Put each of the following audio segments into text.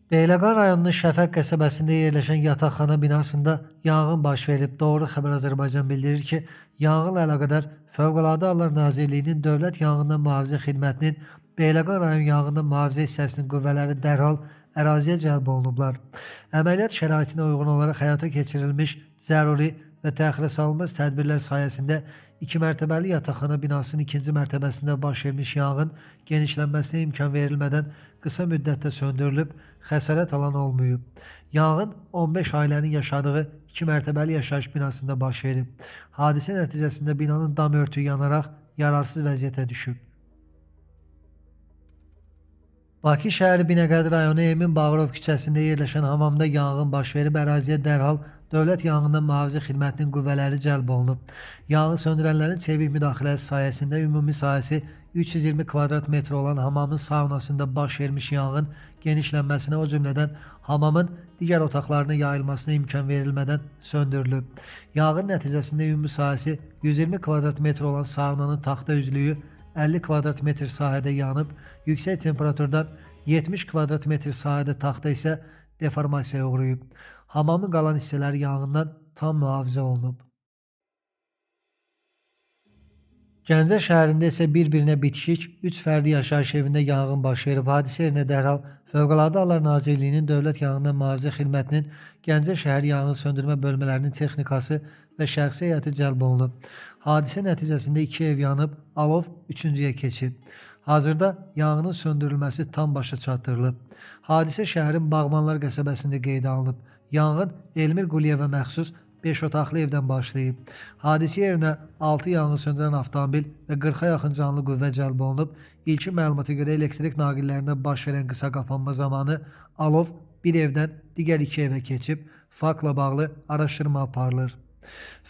Beyləqan rayonunun Şəfəq qəsəbəsində yerləşən yataqxana binasında yanğın baş verib. Doğru Xəbər Azərbaycan bildirir ki, yanğınla əlaqədar Fövqəladə Hallar Nazirliyinin Dövlət Yanğından Mühafizə Xidmətinin Beyləqan rayon yanğından mühafizə hissəsinin qüvvələri dərhal əraziyə cəlb olunublar. Əməliyyat şəraitinə uyğun olaraq həyata keçirilmiş zəruri və təxirə salınmaz tədbirlər sayəsində 2 mərtəbəli yataqxana binasının 2-ci mərtəbəsində baş vermiş yanğın genişlənməsinə imkan verilmədən qısa müddətdə söndürülüb, xəsarət alan olmayıb. Yanğın 15 ailənin yaşadığı 2 mərtəbəli yaşayış binasında baş verib. Hadisə nəticəsində binanın dam örtüyü yanaraq yararsız vəziyyətə düşüb. Bakı şəhəri Binəqədi rayonu Emin Bağırov küçəsində yerləşən hamamda yanğın baş verib, əraziyə dərhal Dövlət Yanğından Mühafizə Xidmətinin qüvvələri cəlb olunub. Yanğın söndürənlərin çevik müdaxiləsi sayəsində ümumi sahəsi 320 kvadrat metr olan hamamın saunasında baş vermiş yanğın genişlənməsinə, o cümlədən hamamın digər otaqlarına yayılmasına imkan verilmədən söndürülüb. Yanğın nəticəsində ümumi sahəsi 120 kvadrat metr olan saunanın taxta üzlüyü 50 kvadrat metr sahədə yanıb, yüksək temperaturdan 70 kvadrat metr sahədə taxta isə deformasiyaya uğrayıb. Hamamın qalan hissələri yanğından tam mühafizə olunub. Gəncə şəhərində isə bir-birinə bitişik 3 fərdi yaşayış evində yanğın baş verib. Hadisə yerinə dərhal Fövqəladə Hallar Nazirliyinin Dövlət Yanğından Mühafizə Xidmətinin Gəncə şəhər yanğın söndürmə bölmələrinin texnikası və şəxsi heyəti cəlb olunub. Hadisə nəticəsində 2 ev yanıb, alov 3-cüyə keçib. Hazırda yanğının söndürülməsi tam başa çatdırılıb. Hadisə şəhərin Bağmanlar qəsəbəsində qeydə alınıb. Yanğın Elmir Quliyevə məxsus 5 otaqlı evdən başlayıb. Hadisə yerinə 6 yanğın söndürən avtomobil və 40-a yaxın canlı qüvvə cəlb olunub. İlkin məlumata görə elektrik naqillərində baş verən qısa qapanma zamanı alov bir evdən digər 2 evə keçib. Faktla bağlı araşdırma aparılır.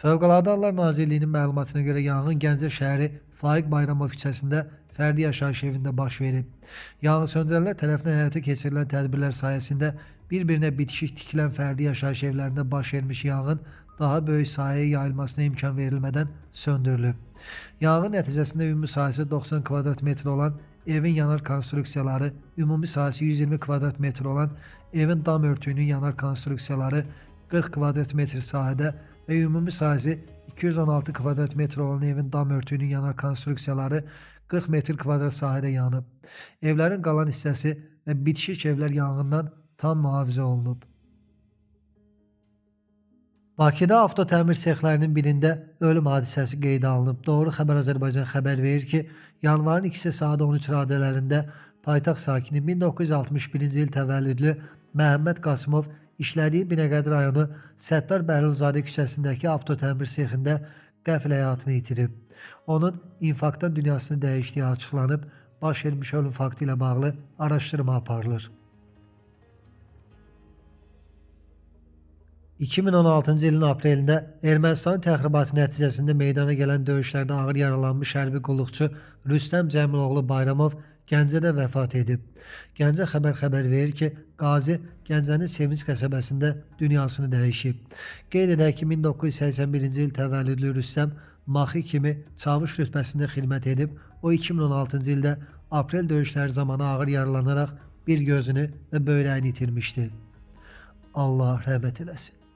Fövqəladə Hallar Nazirliyinin məlumatına görə yanğın Gəncə şəhəri Faiq Bayramov küçəsində fərdi yaşayış evində baş verib. Yanğın söndürənlər tərəfindən həyata keçirilən tədbirlər sayəsində bir-birinə bitişik tikilən fərdi yaşayış evlərində baş vermiş yanğın daha böyük sahəyə yayılmasına imkan verilmədən söndürülüb. Yanğın nəticəsində ümumi sahəsi 90 kvadrat metr olan evin yanar konstruksiyaları, ümumi sahəsi 120 kvadrat metr olan evin dam örtüyünün yanar konstruksiyaları 40 kvadrat metr sahədə və ümumi sahəsi 216 kvadrat metr olan evin dam örtüyünün yanar konstruksiyaları 40 metr kvadrat sahədə yanıb. Evlərin qalan hissəsi və bitişik evlər yanğından tam mühafizə olunub. Bakıda avtotəmir sexlərinin birində ölüm hadisəsi qeydə alınıb. Doğru Xəbər Azərbaycan xəbər verir ki, yanvarın 2 saat 13 radələrində paytaxt sakini 1961-ci il təvəllüdlü Məhəmməd Qasımov işlədiyi Binəqədi rayonu Səttar Bəhlulzadə küçəsindəki avtotəmir sexində qəfil həyatını itirib. Onun infarktdan dünyasını dəyişdiyi açıqlanıb, baş vermiş ölüm faktı ilə bağlı araşdırma aparılır. 2016-cı ilin aprelində Ermənistanın təxribatı nəticəsində meydana gələn döyüşlərdə ağır yaralanmış hərbi qulluqçu Rüstəm Cəmiloğlu Bayramov Gəncədə vəfat edib. Gəncə xəbər verir ki, qazi Gəncənin Sevinç qəsəbəsində dünyasını dəyişib. Qeyd edək ki, 1981-ci il təvəllüdlü Rüstəm Maxi kimi çavuş rütbəsində xidmət edib. O 2016-cı ildə aprel döyüşləri zamanı ağır yaralanaraq bir gözünü və böyrəyini itirmişdi. Allah rəhmət eləsin.